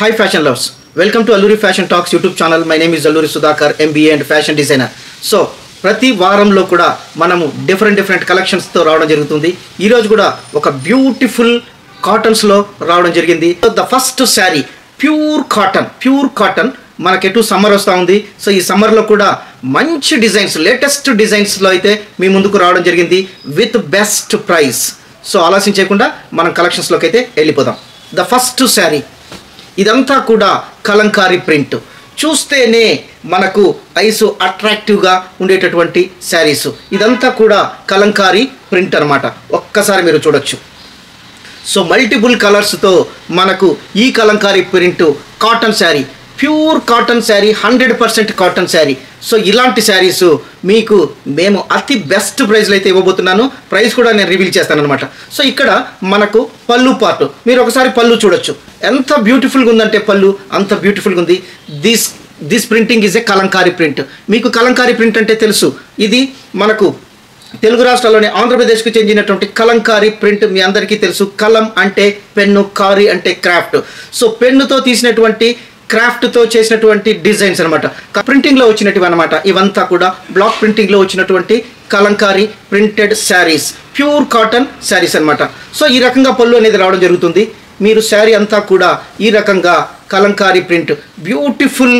Hi fashion lovers, welcome to Alluri Fashion Talks YouTube channel. My name is Alluri Sudhakar, MBA and fashion designer. So ప్రతి వారంలో కూడా మనము different collections తో రావడం జరుగుతుంది. ఈ రోజు కూడా ఒక బ్యూటిఫుల్ కాటన్స్ లో రావడం జరిగింది. The first sari pure cotton మనకి ఎటు సమ్మర్ వస్తూ ఉంది. సో ఈ సమ్మర్లో కూడా మంచి డిజైన్స్, లేటెస్ట్ డిజైన్స్లో అయితే మీ ముందుకు రావడం జరిగింది విత్ బెస్ట్ ప్రైస్. సో ఆలస్యం చేయకుండా మనం కలెక్షన్స్లోకి అయితే వెళ్ళిపోదాం. ద ఫస్ట్ శారీ ఇదంతా కూడా కలంకారీ ప్రింట్, చూస్తేనే మనకు ఐసు అట్రాక్టివ్గా ఉండేటటువంటి శారీస్. ఇదంతా కూడా కలంకారీ ప్రింట్ అనమాట. ఒక్కసారి మీరు చూడొచ్చు. సో మల్టిపుల్ కలర్స్తో మనకు ఈ Kalamkari print cotton sari, pure cotton sari, 100% cotton sari. So ఇలాంటి శారీస్ మీకు మేము అతి బెస్ట్ ప్రైస్లో అయితే ఇవ్వబోతున్నాను. ప్రైస్ కూడా నేను రివీల్ చేస్తాను అనమాట. సో ఇక్కడ మనకు పళ్ళు పార్ట్ మీరు ఒకసారి పళ్ళు చూడొచ్చు. ఎంత బ్యూటిఫుల్గా ఉందంటే పళ్ళు అంత బ్యూటిఫుల్గా ఉంది. This printing is a Kalamkari print. మీకు కలంకారీ ప్రింట్ అంటే తెలుసు. ఇది మనకు తెలుగు రాష్ట్రాల్లోని ఆంధ్రప్రదేశ్కు చెందినటువంటి కలంకారీ ప్రింట్ మీ అందరికీ తెలుసు. కలం అంటే పెన్ను, కారీ అంటే క్రాఫ్ట్. సో పెన్నుతో తీసినటువంటి, క్రాఫ్ట్తో చేసినటువంటి డిజైన్స్ అనమాట. ప్రింటింగ్లో వచ్చినటివి అనమాట. ఇవంతా కూడా బ్లాక్ ప్రింటింగ్లో వచ్చినటువంటి Kalamkari printed saris, pure cotton saris అనమాట. సో ఈ రకంగా పళ్ళు అనేది రావడం జరుగుతుంది. మీరు శారీ అంతా కూడా ఈ రకంగా కలంకారీ ప్రింట్, బ్యూటిఫుల్,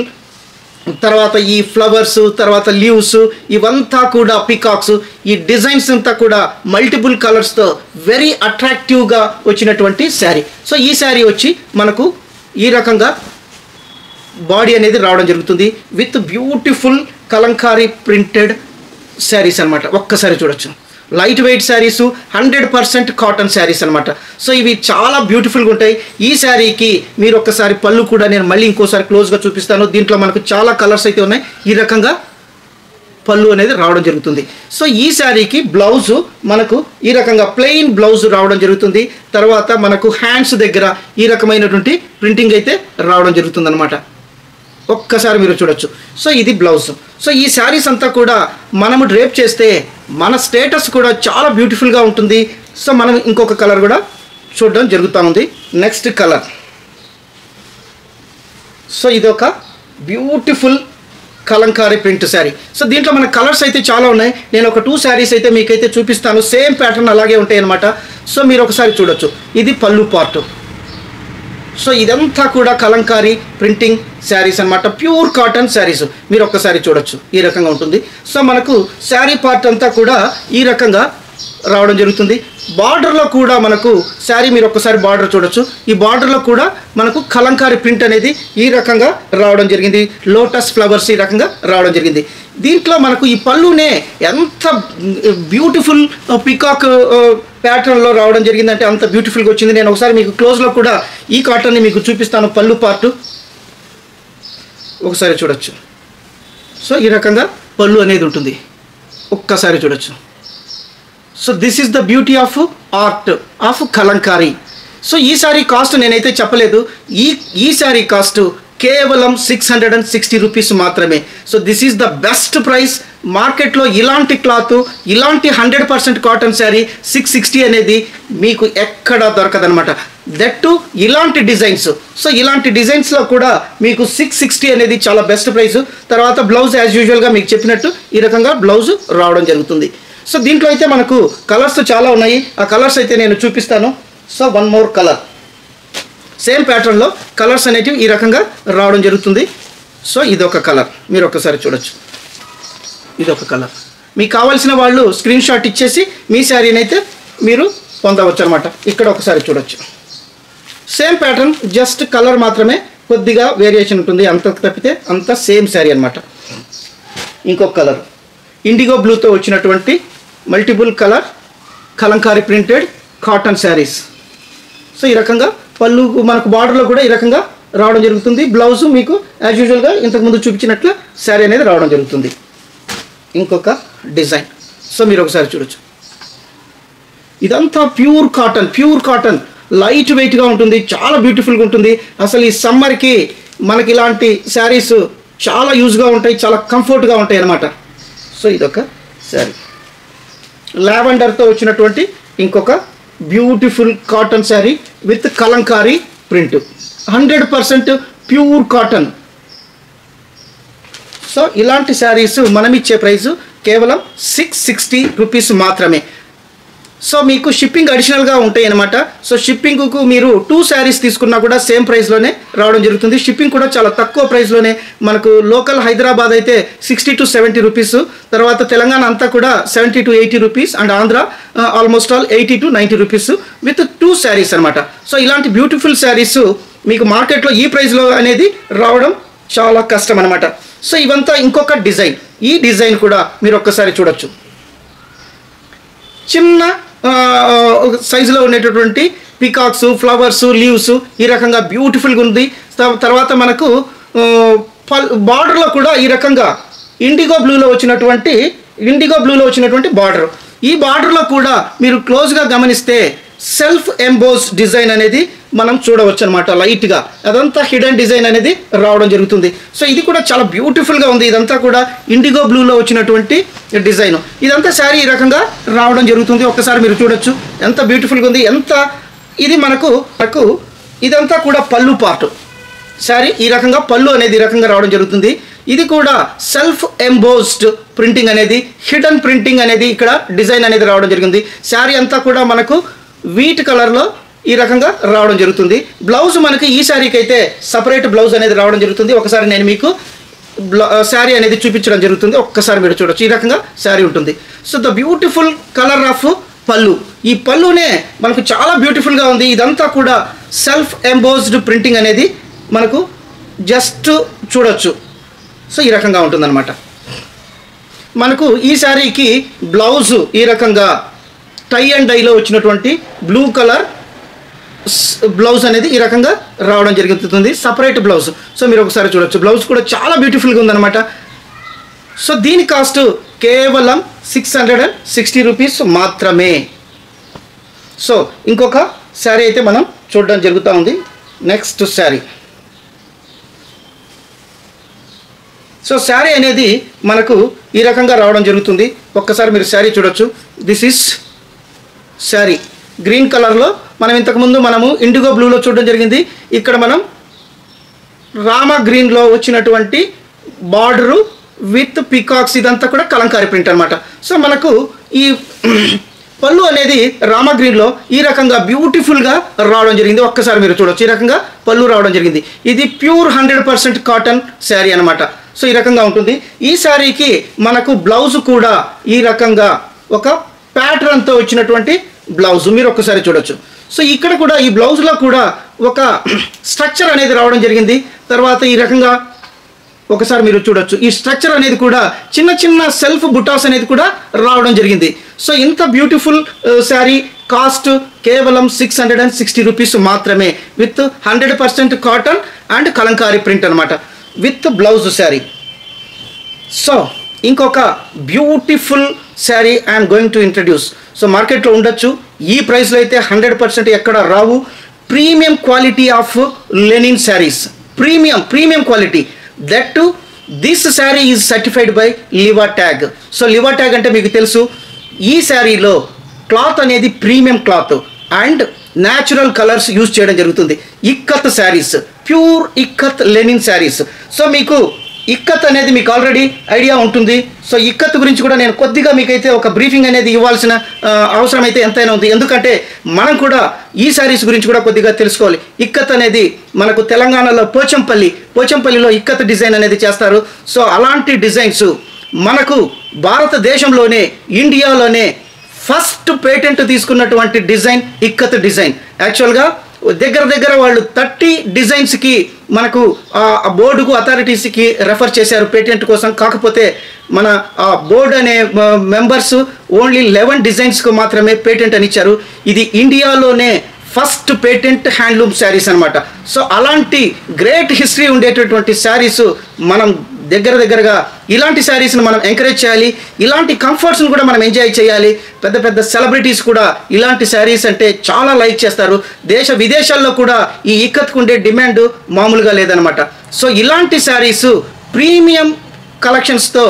తర్వాత ఈ ఫ్లవర్స్, తర్వాత లీవ్స్, ఇవంతా కూడా పికాక్స్, ఈ డిజైన్స్ అంతా కూడా మల్టిపుల్ కలర్స్తో వెరీ అట్రాక్టివ్గా వచ్చినటువంటి శారీ. సో ఈ శారీ వచ్చి మనకు ఈ రకంగా బాడీ అనేది రావడం జరుగుతుంది with beautiful Kalamkari printed saris అనమాట. ఒక్కసారి చూడొచ్చు. Light weight saris, 100% cotton saris అనమాట. సో ఇవి చాలా బ్యూటిఫుల్గా ఉంటాయి. ఈ శారీకి మీరు ఒక్కసారి పళ్ళు కూడా నేను మళ్ళీ ఇంకోసారి క్లోజ్గా చూపిస్తాను. దీంట్లో మనకు చాలా కలర్స్ అయితే ఉన్నాయి. ఈ రకంగా పళ్ళు అనేది రావడం జరుగుతుంది. సో ఈ శారీకి బ్లౌజు మనకు ఈ రకంగా ప్లెయిన్ బ్లౌజ్ రావడం జరుగుతుంది. తర్వాత మనకు హ్యాండ్స్ దగ్గర ఈ రకమైనటువంటి ప్రింటింగ్ అయితే రావడం జరుగుతుంది అనమాట. ఒక్కసారి మీరు చూడొచ్చు. సో ఇది బ్లౌజ్. సో ఈ శారీస్ అంతా కూడా మనము డ్రేప్ చేస్తే మన స్టేటస్ కూడా చాలా బ్యూటిఫుల్గా ఉంటుంది. సో మనం ఇంకొక కలర్ కూడా చూడడం జరుగుతూ ఉంది. Next colour. సో ఇది ఒక beautiful Kalamkari print sari. So దీంట్లో మన కలర్స్ అయితే చాలా ఉన్నాయి. నేను ఒక 2 శారీస్ అయితే మీకైతే చూపిస్తాను. సేమ్ ప్యాటర్న్ అలాగే ఉంటాయి అనమాట. సో మీరు ఒకసారి చూడొచ్చు. ఇది పళ్ళు పార్ట్. సో ఇదంతా కూడా కలంకారీ ప్రింటింగ్ శారీస్ అనమాట. ప్యూర్ కాటన్ శారీస్ మీరు ఒక్కసారి చూడొచ్చు. ఈ రకంగా ఉంటుంది. సో మనకు శారీ పార్ట్ అంతా కూడా ఈ రకంగా రావడం జరుగుతుంది. బార్డర్లో కూడా మనకు శారీ మీరు ఒక్కసారి బార్డర్ చూడొచ్చు. ఈ బార్డర్లో కూడా మనకు కలంకారీ ప్రింట్ అనేది ఈ రకంగా రావడం జరిగింది. లోటస్ ఫ్లవర్స్ ఈ రకంగా రావడం జరిగింది. దీంట్లో మనకు ఈ పళ్ళునే ఎంత బ్యూటిఫుల్ పికాక్ ప్యాటర్న్లో రావడం జరిగిందంటే అంత బ్యూటిఫుల్గా వచ్చింది. నేను ఒకసారి మీకు క్లోజ్లో కూడా ఈ కాటన్ని మీకు చూపిస్తాను. పళ్ళు పార్ట్ ఒకసారి చూడొచ్చు. సో ఈ రకంగా పళ్ళు అనేది ఉంటుంది. ఒక్కసారి చూడొచ్చు. So this is the beauty of art of Kalamkari. So ఈ శారీ కాస్ట్ నేనైతే చెప్పలేదు. ఈ శారీ కాస్ట్ కేవలం 660 రూపీస్ మాత్రమే. So this is the best price. మార్కెట్లో ఇలాంటి క్లాత్, ఇలాంటి 100% కాటన్ శారీ 660 అనేది మీకు ఎక్కడా దొరకదనమాట. దట్ ఇలాంటి డిజైన్స్. సో ఇలాంటి డిజైన్స్లో కూడా మీకు 660 అనేది చాలా బెస్ట్ ప్రైస్. తర్వాత బ్లౌజ్ యాజ్ యూజువల్గా మీకు చెప్పినట్టు ఈ రకంగా బ్లౌజ్ రావడం జరుగుతుంది. సో దీంట్లో అయితే మనకు కలర్స్ చాలా ఉన్నాయి. ఆ కలర్స్ అయితే నేను చూపిస్తాను. So one more colour. Same ప్యాటర్న్లో కలర్స్ అనేటివి ఈ రకంగా రావడం జరుగుతుంది. సో ఇదొక కలర్ మీరు ఒక్కసారి చూడొచ్చు. ఇదొక కలర్. మీకు కావాల్సిన వాళ్ళు స్క్రీన్ షాట్ ఇచ్చేసి మీ శారీని అయితే మీరు పొందవచ్చు అనమాట. ఇక్కడ ఒకసారి చూడొచ్చు. సేమ్ ప్యాటర్న్, జస్ట్ కలర్ మాత్రమే కొద్దిగా వేరియేషన్ ఉంటుంది. అంత తప్పితే అంత సేమ్ శారీ అనమాట. ఇంకొక కలర్ ఇండిగో బ్లూతో వచ్చినటువంటి multiple colour Kalamkari printed cotton saris. So ఈ రకంగా పళ్ళు మనకు బార్డర్లో కూడా ఈ రకంగా రావడం జరుగుతుంది. బ్లౌజు మీకు యాజ్ యూజువల్గా ఇంతకుముందు చూపించినట్లు శారీ అనేది రావడం జరుగుతుంది. ఇంకొక డిజైన్. సో మీరు ఒకసారి చూడొచ్చు. ఇదంతా ప్యూర్ కాటన్ లైట్ వెయిట్గా ఉంటుంది. చాలా బ్యూటిఫుల్గా ఉంటుంది. అసలు ఈ సమ్మర్కి మనకి ఇలాంటి శారీస్ చాలా యూజ్గా ఉంటాయి, చాలా కంఫర్ట్గా ఉంటాయి అన్నమాట. సో ఇదొక శారీ. లావెండర్తో వచ్చినటువంటి ఇంకొక beautiful cotton sari with Kalamkari print. 100% pure cotton. So ఇలాంటి శారీస్ మనం ఇచ్చే ప్రైస్ కేవలం 660 రూపీస్ మాత్రమే. సో మీకు షిప్పింగ్ అడిషనల్గా ఉంటాయి అన్నమాట. సో షిప్పింగ్కు మీరు 2 శారీస్ తీసుకున్నా కూడా సేమ్ ప్రైస్లోనే రావడం జరుగుతుంది. షిప్పింగ్ కూడా చాలా తక్కువ ప్రైస్లోనే, మనకు లోకల్ హైదరాబాద్ అయితే 60 to 70 రూపీస్, తర్వాత తెలంగాణ అంతా కూడా 70 to 80 rupees, and Andhra almost all 80 to 90 rupees with 2 saris అనమాట. సో ఇలాంటి బ్యూటిఫుల్ శారీస్ మీకు మార్కెట్లో ఈ ప్రైస్లో అనేది రావడం చాలా కష్టం అనమాట. సో ఇవంతా ఇంకొక డిజైన్. ఈ డిజైన్ కూడా మీరు ఒక్కసారి చూడొచ్చు. చిన్న సైజులో ఉండేటటువంటి పికాక్స్, ఫ్లవర్స్, లీవ్స్ ఈ రకంగా బ్యూటిఫుల్గా ఉంది. తర్వాత మనకు బార్డర్లో కూడా ఈ రకంగా ఇండిగో బ్లూలో వచ్చినటువంటి బార్డర్. ఈ బార్డర్లో కూడా మీరు క్లోజ్గా గమనిస్తే సెల్ఫ్ ఎంబోస్ డిజైన్ అనేది మనం చూడవచ్చు అనమాట. లైట్గా అదంతా హిడెన్ డిజైన్ అనేది రావడం జరుగుతుంది. సో ఇది కూడా చాలా బ్యూటిఫుల్గా ఉంది. ఇదంతా కూడా ఇండిగో బ్లూలో వచ్చినటువంటి డిజైన్. ఇదంతా శారీ ఈ రకంగా రావడం జరుగుతుంది. ఒక్కసారి మీరు చూడొచ్చు ఎంత బ్యూటిఫుల్గా ఉంది. ఇది మనకు ఇదంతా కూడా పళ్ళు పార్ట్. శారీ ఈ రకంగా పళ్ళు అనేది ఈ రకంగా రావడం జరుగుతుంది. ఇది కూడా సెల్ఫ్ ఎంబోస్డ్ ప్రింటింగ్ అనేది, హిడెన్ ప్రింటింగ్ అనేది ఇక్కడ డిజైన్ అనేది రావడం జరిగింది. శారీ అంతా కూడా మనకు వీట్ కలర్లో ఈ రకంగా రావడం జరుగుతుంది. బ్లౌజ్ మనకి ఈ శారీకి అయితే సపరేట్ బ్లౌజ్ అనేది రావడం జరుగుతుంది. ఒకసారి నేను మీకు శారీ అనేది చూపించడం జరుగుతుంది. ఒక్కసారి మీరు చూడొచ్చు ఈ రకంగా శారీ ఉంటుంది. So the beautiful colour of పళ్ళు. ఈ పళ్ళునే మనకు చాలా బ్యూటిఫుల్గా ఉంది. ఇదంతా కూడా సెల్ఫ్ ఎంబోస్డ్ ప్రింటింగ్ అనేది మనకు జస్ట్ చూడొచ్చు. సో ఈ రకంగా ఉంటుందన్నమాట. మనకు ఈ శారీకి బ్లౌజు ఈ రకంగా టై అండ్ డైలో వచ్చినటువంటి బ్లూ కలర్ బ్లౌజ్ అనేది ఈ రకంగా రావడం జరుగుతుంది. Separate blouse. సో మీరు ఒకసారి చూడొచ్చు. బ్లౌజ్ కూడా చాలా బ్యూటిఫుల్గా ఉందన్నమాట. సో దీని కాస్ట్ కేవలం 660 రూపీస్ మాత్రమే. సో ఇంకొక శారీ అయితే మనం చూడడం జరుగుతూ ఉంది. నెక్స్ట్ శారీ. సో శారీ అనేది మనకు ఈ రకంగా రావడం జరుగుతుంది. ఒక్కసారి మీరు శారీ చూడొచ్చు. దిస్ ఈస్ శారీ గ్రీన్ కలర్లో. మనము ఇండిగో బ్లూలో చూడడం జరిగింది. ఇక్కడ మనం రామా గ్రీన్లో వచ్చినటువంటి బార్డరు విత్ పికాక్స్, ఇదంతా కూడా కలంకారీ ప్రింట్ అనమాట. సో మనకు ఈ పళ్ళు అనేది రామా గ్రీన్లో ఈ రకంగా బ్యూటిఫుల్గా రావడం జరిగింది. ఒక్కసారి మీరు చూడొచ్చు ఈ రకంగా పళ్ళు రావడం జరిగింది. ఇది ప్యూర్ 100% కాటన్ శారీ అనమాట. సో ఈ రకంగా ఉంటుంది. ఈ శారీకి మనకు బ్లౌజ్ కూడా ఈ రకంగా ఒక ప్యాటర్న్తో వచ్చినటువంటి బ్లౌజ్ మీరు ఒక్కసారి చూడొచ్చు. సో ఇక్కడ కూడా ఈ బ్లౌజ్లో కూడా ఒక స్ట్రక్చర్ అనేది రావడం జరిగింది. తర్వాత ఈ రకంగా ఒకసారి మీరు చూడొచ్చు. ఈ స్ట్రక్చర్ అనేది కూడా చిన్న చిన్న సెల్ఫ్ బుటాస్ అనేది కూడా రావడం జరిగింది. సో ఇంత బ్యూటిఫుల్ శారీ కాస్ట్ కేవలం 660 రూపీస్ మాత్రమే with 100% cotton and Kalamkari print అనమాట విత్ బ్లౌజ్ శారీ. సో ఇంకొక beautiful sari I'm going to introduce. So మార్కెట్లో ఉండొచ్చు, ఈ ప్రైస్లో అయితే 100% ఎక్కడ రావు. Premium quality of linen saris, premium quality. That too this sari is certified by Liva tag. So Liva tag అంటే మీకు తెలుసు. ఈ శారీలో క్లాత్ అనేది premium cloth and natural colours use చేయడం జరుగుతుంది. Ikat saris, pure ikat Lenin saris. So మీకు ఇక్కత్ అనేది మీకు ఆల్రెడీ ఐడియా ఉంటుంది. సో ఇక్కత్ గురించి కూడా నేను కొద్దిగా మీకైతే ఒక బ్రీఫింగ్ అనేది ఇవ్వాల్సిన అవసరం అయితే ఎంతైనా ఉంది. ఎందుకంటే మనం కూడా ఈ శారీస్ గురించి కూడా కొద్దిగా తెలుసుకోవాలి. ఇక్కత్ అనేది మనకు తెలంగాణలో పోచంపల్లిలో ఇక్కత్ డిజైన్ అనేది చేస్తారు. సో అలాంటి డిజైన్స్ మనకు భారతదేశంలోనే, ఇండియాలోనే ఫస్ట్ పేటెంట్ తీసుకున్నటువంటి డిజైన్ ఇక్కత్ డిజైన్. యాక్చువల్గా దగ్గర వాళ్ళు 30 డిజైన్స్కి మనకు ఆ బోర్డుకు అథారిటీస్కి రెఫర్ చేశారు పేటెంట్ కోసం. కాకపోతే మన ఆ బోర్డు అనే మెంబర్స్ ఓన్లీ 11 డిజైన్స్కు మాత్రమే పేటెంట్ అని ఇచ్చారు. ఇది ఇండియాలోనే ఫస్ట్ పేటెంట్ హ్యాండ్లూమ్ శారీస్ అనమాట. సో అలాంటి గ్రేట్ హిస్టరీ ఉండేటటువంటి శారీస్ మనం దగ్గరగా ఇలాంటి శారీస్ని మనం ఎంకరేజ్ చేయాలి. ఇలాంటి కంఫర్ట్స్ని కూడా మనం ఎంజాయ్ చేయాలి. పెద్ద సెలబ్రిటీస్ కూడా ఇలాంటి శారీస్ అంటే చాలా లైక్ చేస్తారు. దేశ విదేశాల్లో కూడా ఈ ఇక్కత్కు ఉండే డిమాండ్ మామూలుగా లేదనమాట. సో ఇలాంటి శారీస్ ప్రీమియం కలెక్షన్స్తో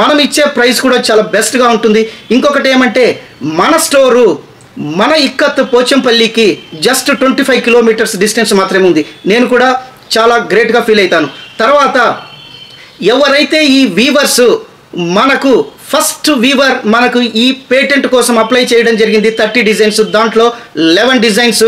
మనం ఇచ్చే ప్రైస్ కూడా చాలా బెస్ట్గా ఉంటుంది. ఇంకొకటి ఏమంటే మన స్టోరు మన ఇక్కత్ పోచంపల్లికి జస్ట్ 25 కిలోమీటర్స్ డిస్టెన్స్ మాత్రమే ఉంది. నేను కూడా చాలా గ్రేట్గా ఫీల్ అవుతాను. తర్వాత ఎవరైతే ఈ వీవర్స్ మనకు ఫస్ట్ వీవర్ మనకు ఈ పేటెంట్ కోసం అప్లై చేయడం జరిగింది 30 డిజైన్స్, దాంట్లో 11 డిజైన్స్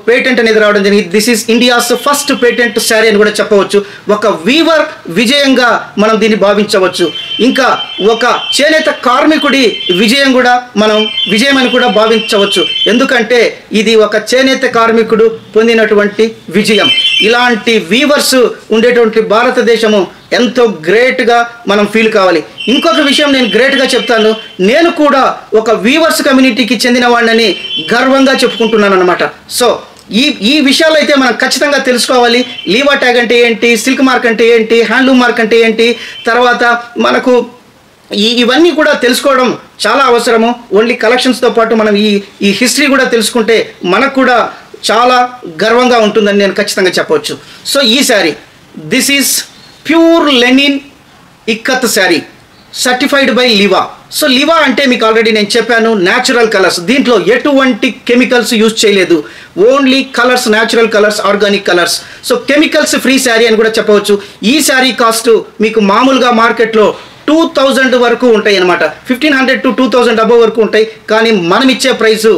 పేటెంట్ అనేది రావడం జరిగింది. This is India's first patent sari అని కూడా చెప్పవచ్చు. ఒక వీవర్ విజయంగా మనం దీన్ని భావించవచ్చు. ఇంకా ఒక చేనేత కార్మికుడి విజయం కూడా మనం విజయం అని కూడా భావించవచ్చు. ఎందుకంటే ఇది ఒక చేనేత కార్మికుడు పొందినటువంటి విజయం. ఇలాంటి వీవర్స్ ఉండేటువంటి భారతదేశము ఎంతో గ్రేట్గా మనం ఫీల్ కావాలి. ఇంకొక విషయం నేను గ్రేట్గా చెప్తాను, నేను కూడా ఒక వీవర్స్ కమ్యూనిటీకి చెందిన వాడిని గర్వంగా చెప్పుకుంటున్నాను అనమాట. సో ఈ విషయాలు అయితే మనం ఖచ్చితంగా తెలుసుకోవాలి. లీవా ట్యాగ్ అంటే ఏంటి, సిల్క్ మార్క్ అంటే ఏంటి, హ్యాండ్లూమ్ మార్క్ అంటే ఏంటి, తర్వాత మనకు ఇవన్నీ కూడా తెలుసుకోవడం చాలా అవసరము. ఓన్లీ కలెక్షన్స్తో పాటు మనం ఈ హిస్టరీ కూడా తెలుసుకుంటే మనకు కూడా చాలా గర్వంగా ఉంటుందని నేను ఖచ్చితంగా చెప్పవచ్చు. సో ఈ sari this is pure linen ikat sari certified by Liva. So Liva అంటే మీకు ఆల్రెడీ నేను చెప్పాను, న్యాచురల్ కలర్స్. దీంట్లో ఎటువంటి కెమికల్స్ యూజ్ చేయలేదు. Only colours, natural colours, organic colours. So chemicals free sari అని కూడా చెప్పవచ్చు. ఈ శారీ కాస్ట్ మీకు మామూలుగా మార్కెట్లో 2000 వరకు ఉంటాయి అన్నమాట. 1500 to 2000 అబవ్ వరకు ఉంటాయి. కానీ మనం ఇచ్చే ప్రైసు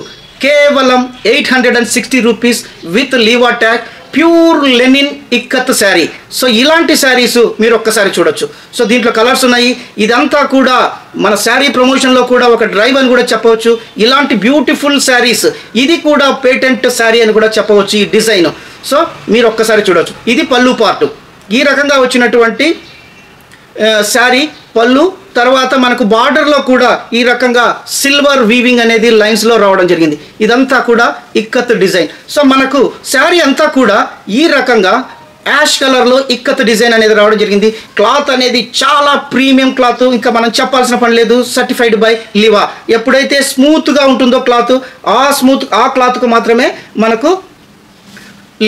కేవలం 860 rupees with Liva tag, pure linen ikat sari. So ఇలాంటి శారీస్ మీరు ఒక్కసారి చూడొచ్చు. సో దీంట్లో కలర్స్ ఉన్నాయి. ఇదంతా కూడా మన శారీ ప్రమోషన్లో కూడా ఒక డ్రైవ్ అని కూడా చెప్పవచ్చు. ఇలాంటి బ్యూటిఫుల్ శారీస్, ఇది కూడా పేటెంట్ శారీ అని కూడా చెప్పవచ్చు ఈ డిజైన్. సో మీరు ఒక్కసారి చూడొచ్చు. ఇది పళ్ళు పార్టు. ఈ రకంగా వచ్చినటువంటి శారీ పళ్ళు. తర్వాత మనకు బార్డర్లో కూడా ఈ రకంగా సిల్వర్ వీవింగ్ అనేది లైన్స్లో రావడం జరిగింది. ఇదంతా కూడా ఇక్కత్ డిజైన్. సో మనకు శారీ అంతా కూడా ఈ రకంగా యాష్ కలర్లో ఇక్కత్ డిజైన్ అనేది రావడం జరిగింది. క్లాత్ అనేది చాలా ప్రీమియం క్లాత్, ఇంకా మనం చెప్పాల్సిన పని లేదు. Certified by Liva. ఎప్పుడైతే స్మూత్గా ఉంటుందో క్లాత్, ఆ క్లాత్కు మాత్రమే మనకు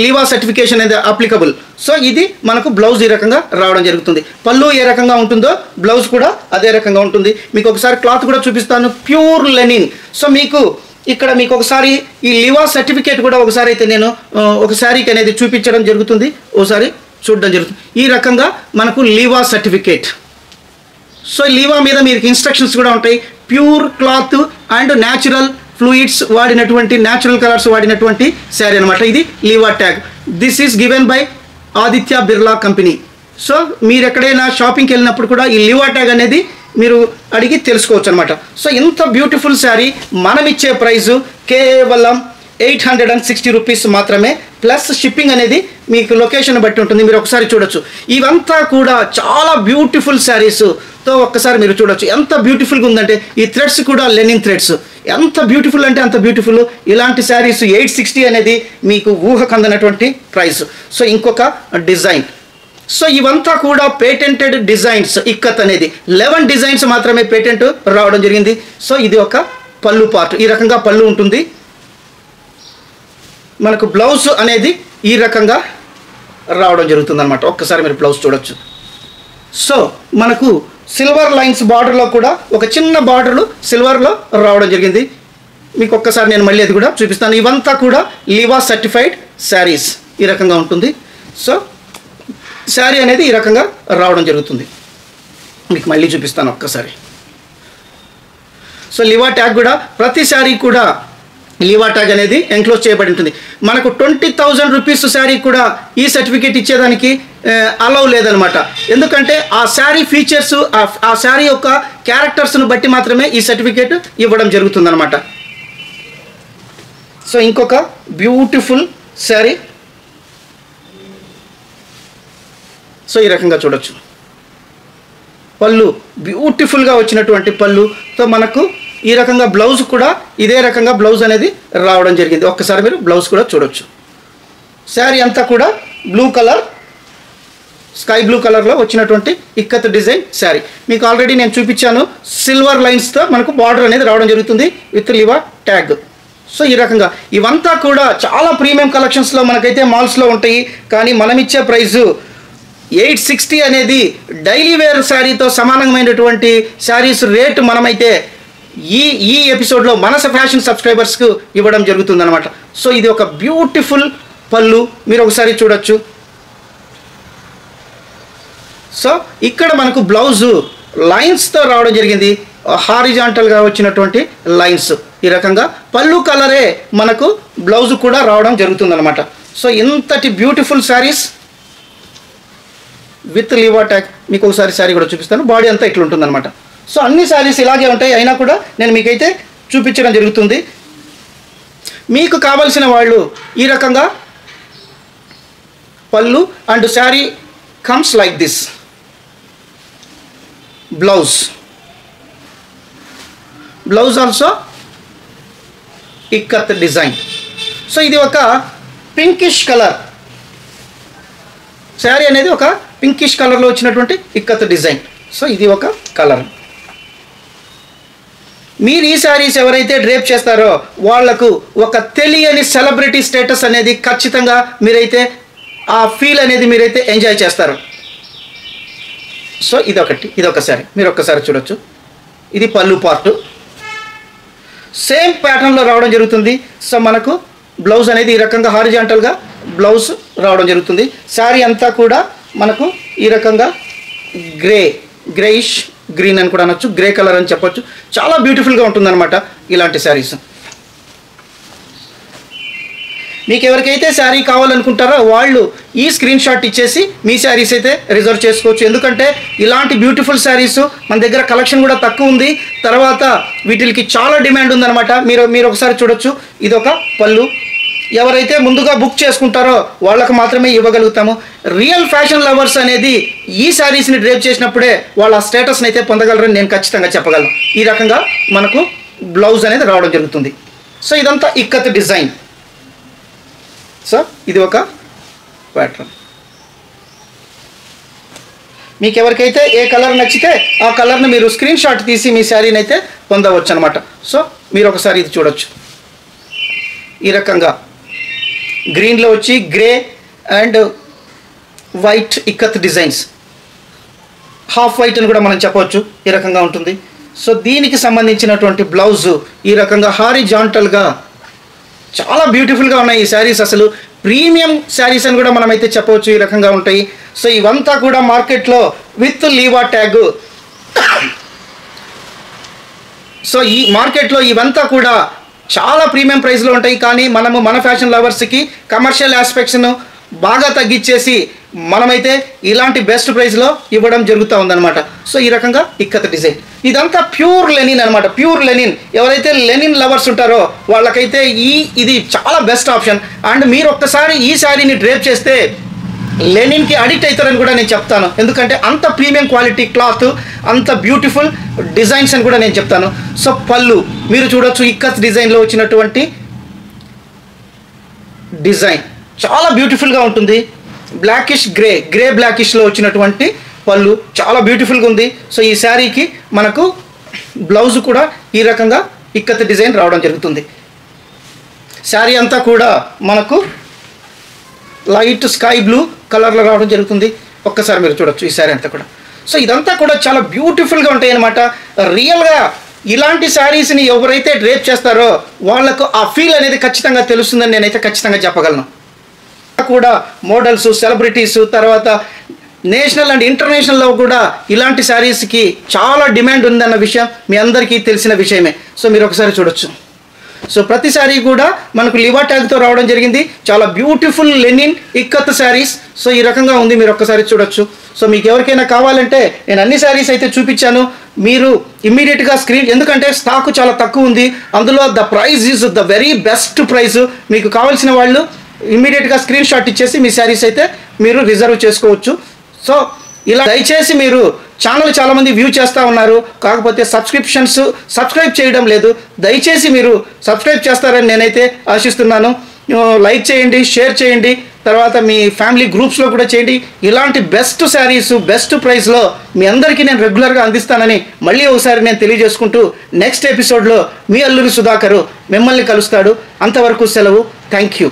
లివా సర్టిఫికేషన్ అనేది అప్లికబుల్. సో ఇది మనకు బ్లౌజ్ ఈ రకంగా రావడం జరుగుతుంది. పళ్ళు ఏ రకంగా ఉంటుందో బ్లౌజ్ కూడా అదే రకంగా ఉంటుంది. మీకు ఒకసారి క్లాత్ కూడా చూపిస్తాను, ప్యూర్ లెనిన్. సో మీకు ఇక్కడ మీకు ఒకసారి ఈ లివా సర్టిఫికేట్ కూడా ఒకసారి అయితే నేను ఒక శారీకి అనేది చూపించడం జరుగుతుంది. ఒకసారి చూడడం జరుగుతుంది. ఈ రకంగా మనకు లివా సర్టిఫికేట్. సో లివా మీద మీకు ఇన్స్ట్రక్షన్స్ కూడా ఉంటాయి. Pure cloth and natural fluids వాడినటువంటి, న్యాచురల్ కలర్స్ వాడినటువంటి శారీ అనమాట. ఇది Liva tag. This is given by Aditya Birla company. So మీరు ఎక్కడైనా షాపింగ్కి వెళ్ళినప్పుడు కూడా ఈ లీవా ట్యాగ్ అనేది మీరు అడిగి తెలుసుకోవచ్చు అనమాట. సో ఇంత బ్యూటిఫుల్ శారీ మనం ఇచ్చే ప్రైజు కేవలం 860 రూపీస్ మాత్రమే. ప్లస్ షిప్పింగ్ అనేది మీకు లొకేషన్ బట్టి ఉంటుంది. మీరు ఒకసారి చూడొచ్చు. ఇవంతా కూడా చాలా బ్యూటిఫుల్ శారీస్తో ఒక్కసారి మీరు చూడొచ్చు. ఎంత బ్యూటిఫుల్గా ఉందంటే ఈ థ్రెడ్స్ కూడా లెనిన్ థ్రెడ్స్. ఎంత బ్యూటిఫుల్ అంటే అంత బ్యూటిఫుల్. ఇలాంటి శారీస్ 860 అనేది మీకు ఊహకందనటువంటి ప్రైస్. సో ఇంకొక డిజైన్. సో ఇవంతా కూడా పేటెంటెడ్ డిజైన్స్. ఇక్కత్ అనేది 11 డిజైన్స్ మాత్రమే పేటెంట్ రావడం జరిగింది. సో ఇది ఒక పళ్ళు పార్ట్. ఈ రకంగా పళ్ళు ఉంటుంది. మనకు బ్లౌజ్ అనేది ఈ రకంగా రావడం జరుగుతుంది అనమాట. ఒక్కసారి మీరు బ్లౌజ్ చూడొచ్చు. సో మనకు సిల్వర్ లైన్స్ బార్డర్లో కూడా ఒక చిన్న బార్డర్లు సిల్వర్లో రావడం జరిగింది. మీకు ఒక్కసారి నేను మళ్ళీ అది కూడా చూపిస్తాను. ఇవంతా కూడా లివా సర్టిఫైడ్ శారీస్ ఈ రకంగా ఉంటుంది. సో శారీ అనేది ఈ రకంగా రావడం జరుగుతుంది. మీకు మళ్ళీ చూపిస్తాను ఒక్కసారి. సో లివా ట్యాగ్ కూడా ప్రతి శారీ కూడా లివా ట్యాగ్ అనేది ఎన్క్లోజ్ చేయబడి ఉంటుంది. మనకు 20,000 రూపీస్ శారీ కూడా ఈ సర్టిఫికేట్ ఇచ్చేదానికి అలౌ లేదనమాట. ఎందుకంటే ఆ శారీ ఫీచర్స్, ఆ శారీ యొక్క క్యారెక్టర్స్ను బట్టి మాత్రమే ఈ సర్టిఫికేట్ ఇవ్వడం జరుగుతుందన్నమాట. సో ఇంకొక బ్యూటిఫుల్ శారీ. సో ఈ రకంగా చూడొచ్చు. పళ్ళు బ్యూటిఫుల్గా వచ్చినటువంటి పళ్ళుతో మనకు ఈ రకంగా బ్లౌజ్ కూడా ఇదే రకంగా బ్లౌజ్ అనేది రావడం జరిగింది. ఒక్కసారి మీరు బ్లౌజ్ కూడా చూడొచ్చు. శారీ అంతా కూడా బ్లూ కలర్, స్కై బ్లూ కలర్లో వచ్చినటువంటి ఇక్కత్ డిజైన్ శారీ. మీకు ఆల్రెడీ నేను చూపించాను. సిల్వర్ లైన్స్తో మనకు బార్డర్ అనేది రావడం జరుగుతుంది విత్ లివా ట్యాగ్. సో ఈ రకంగా ఇవంతా కూడా చాలా ప్రీమియం కలెక్షన్స్లో మనకైతే మాల్స్లో ఉంటాయి. కానీ మనం ఇచ్చే ప్రైజు 860 అనేది డైలీ వేర్ శారీతో సమానమైనటువంటి శారీస్ రేటు మనమైతే ఈ ఎపిసోడ్లో మన ఫ్యాషన్ సబ్స్క్రైబర్స్కు ఇవ్వడం జరుగుతుందన్నమాట. సో ఇది ఒక బ్యూటిఫుల్ పళ్ళు, మీరు ఒకసారి చూడొచ్చు. సో ఇక్కడ మనకు బ్లౌజు లైన్స్తో రావడం జరిగింది, హారిజాంటల్గా వచ్చినటువంటి లైన్స్. ఈ రకంగా పళ్ళు కలరే మనకు బ్లౌజు కూడా రావడం జరుగుతుందన్నమాట. సో ఇంతటి beautiful saris with Liva tag, మీకు ఒకసారి శారీ కూడా చూపిస్తాను. బాడీ అంతా ఇట్లా ఉంటుందన్నమాట. సో అన్ని శారీస్ ఇలాగే ఉంటాయి, అయినా కూడా నేను మీకైతే చూపించడం జరుగుతుంది. మీకు కావలసిన వాళ్ళు ఈ రకంగా పళ్ళు and sari comes like this. Blouse also ikat design. So ఇది ఒక పింకిష్ కలర్ శారీ అనేది, ఒక పింకిష్ కలర్లో వచ్చినటువంటి ఇక్కత్ డిజైన్. సో ఇది ఒక కలర్. మీరు ఈ శారీస్ ఎవరైతే డ్రేప్ చేస్తారో వాళ్లకు ఒక తెలియని సెలబ్రిటీ స్టేటస్ అనేది ఖచ్చితంగా మీరైతే ఆ ఫీల్ అనేది మీరైతే ఎంజాయ్ చేస్తారు. సో ఇదొక శారీ, మీరు ఒక్కసారి చూడొచ్చు. ఇది పళ్ళు పార్టు, సేమ్ ప్యాటర్న్లో రావడం జరుగుతుంది. సో మనకు బ్లౌజ్ అనేది ఈ రకంగా హారిజాంటల్గా బ్లౌజ్ రావడం జరుగుతుంది. శారీ అంతా కూడా మనకు ఈ రకంగా గ్రేయిష్ గ్రీన్ అని కూడా అనొచ్చు, గ్రే కలర్ అని చెప్పొచ్చు. చాలా బ్యూటిఫుల్గా ఉంటుందన్నమాట ఇలాంటి శారీస్. మీకు ఎవరికైతే శారీ కావాలనుకుంటారో వాళ్ళు ఈ స్క్రీన్ షాట్ ఇచ్చేసి మీ శారీస్ అయితే రిజర్వ్ చేసుకోవచ్చు. ఎందుకంటే ఇలాంటి బ్యూటిఫుల్ శారీస్ మన దగ్గర కలెక్షన్ కూడా తక్కువ ఉంది, తర్వాత వీటికి చాలా డిమాండ్ ఉందన్నమాట. మీరు ఒకసారి చూడొచ్చు. ఇదొక పళ్ళు. ఎవరైతే ముందుగా బుక్ చేసుకుంటారో వాళ్ళకు మాత్రమే ఇవ్వగలుగుతాము. రియల్ ఫ్యాషన్ లవర్స్ అనేది ఈ శారీస్ని డ్రేప్ చేసినప్పుడే వాళ్ళ స్టేటస్ని అయితే పొందగలరని నేను ఖచ్చితంగా చెప్పగలను. ఈ రకంగా మనకు బ్లౌజ్ అనేది రావడం జరుగుతుంది. సో ఇదంతా ఇక్కత్ డిజైన్. సో ఇది ఒక ప్యాటర్న్. మీకు ఎవరికైతే ఏ కలర్ నచ్చితే ఆ కలర్ని మీరు స్క్రీన్ షాట్ తీసి మీ శారీని అయితే పొందవచ్చు అనమాట. సో మీరు ఒకసారి ఇది చూడొచ్చు. ఈ రకంగా గ్రీన్లో వచ్చి grey and white ikat designs, half white అని కూడా మనం చెప్పవచ్చు. ఈ రకంగా ఉంటుంది. సో దీనికి సంబంధించినటువంటి బ్లౌజు ఈ రకంగా హారిజాంటల్గా చాలా బ్యూటిఫుల్గా ఉన్నాయి ఈ శారీస్. అసలు ప్రీమియం శారీస్ అని కూడా మనమైతే చెప్పవచ్చు. ఈ రకంగా ఉంటాయి. సో ఇవంతా కూడా మార్కెట్లో విత్ లీవా ట్యాగ్. సో ఈ మార్కెట్లో ఇవంతా కూడా చాలా ప్రీమియం ప్రైస్లో ఉంటాయి. కానీ మనము మన ఫ్యాషన్ లవర్స్కి కమర్షియల్ ఆస్పెక్ట్స్ను బాగా తగ్గించేసి మనమైతే ఇలాంటి బెస్ట్ ప్రైస్లో ఇవ్వడం జరుగుతూ ఉందన్నమాట. సో ఈ రకంగా ఇక్కత్ డిజైన్. ఇదంతా ప్యూర్ లెనిన్ అనమాట. Pure linen. ఎవరైతే లెనిన్ లవర్స్ ఉంటారో వాళ్ళకైతే ఇది చాలా బెస్ట్ ఆప్షన్. అండ్ మీరు ఒక్కసారి ఈ శారీని డ్రేప్ చేస్తే లెనిన్కి అడిక్ట్ అవుతారని కూడా నేను చెప్తాను. ఎందుకంటే అంత ప్రీమియం క్వాలిటీ క్లాత్, అంత బ్యూటిఫుల్ డిజైన్స్ అని కూడా నేను చెప్తాను. సో పళ్ళు మీరు చూడొచ్చు. ఇక్కత్ డిజైన్లో వచ్చినటువంటి డిజైన్ చాలా బ్యూటిఫుల్గా ఉంటుంది. బ్లాకిష్ గ్రే బ్లాకిష్లో వచ్చినటువంటి పళ్ళు చాలా బ్యూటిఫుల్గా ఉంది. సో ఈ శారీకి మనకు బ్లౌజ్ కూడా ఈ రకంగా ఇక్కత్ డిజైన్ రావడం జరుగుతుంది. శారీ అంతా కూడా మనకు లైట్ స్కై బ్లూ కలర్లో రావడం జరుగుతుంది. ఒక్కసారి మీరు చూడొచ్చు ఈ శారీ అంతా కూడా. సో ఇదంతా కూడా చాలా బ్యూటిఫుల్గా ఉంటాయి అన్నమాట. రియల్గా ఇలాంటి శారీస్ని ఎవరైతే డ్రేప్ చేస్తారో వాళ్ళకు ఆ ఫీల్ అనేది ఖచ్చితంగా తెలుస్తుందని నేనైతే ఖచ్చితంగా చెప్పగలను. కూడా మోడల్స్, సెలబ్రిటీస్, తర్వాత నేషనల్ అండ్ ఇంటర్నేషనల్లో కూడా ఇలాంటి శారీస్కి చాలా డిమాండ్ ఉందన్న విషయం మీ అందరికీ తెలిసిన విషయమే. సో మీరు ఒకసారి చూడొచ్చు. సో ప్రతి శారీ కూడా మనకు లివా ట్యాగ్తో రావడం జరిగింది. చాలా beautiful Lenin ikat saris. So ఈ రకంగా ఉంది, మీరు ఒక్కసారి చూడొచ్చు. సో మీకు ఎవరికైనా కావాలంటే నేను అన్ని శారీస్ అయితే చూపించాను. మీరు ఇమ్మీడియట్గా ఎందుకంటే స్టాక్ చాలా తక్కువ ఉంది, అందులో the price is the very best price. మీకు కావాల్సిన వాళ్ళు ఇమ్మీడియట్గా స్క్రీన్ షాట్ ఇచ్చేసి మీ శారీస్ అయితే మీరు రిజర్వ్ చేసుకోవచ్చు. సో ఇలా దయచేసి మీరు ఛానల్ చాలామంది వ్యూ చేస్తూ ఉన్నారు, కాకపోతే సబ్స్క్రైబ్ చేయడం లేదు. దయచేసి మీరు సబ్స్క్రైబ్ చేస్తారని నేనైతే ఆశిస్తున్నాను. లైక్ చేయండి, షేర్ చేయండి, తర్వాత మీ ఫ్యామిలీ గ్రూప్స్లో కూడా చేయండి. ఇలాంటి బెస్ట్ శారీస్ బెస్ట్ ప్రైస్లో మీ అందరికీ నేను రెగ్యులర్గా అందిస్తానని మళ్ళీ ఒకసారి నేను తెలియజేసుకుంటూ నెక్స్ట్ ఎపిసోడ్లో మీ అల్లూరి సుధాకర్ మిమ్మల్ని కలుస్తాడు. అంతవరకు సెలవు. Thank you.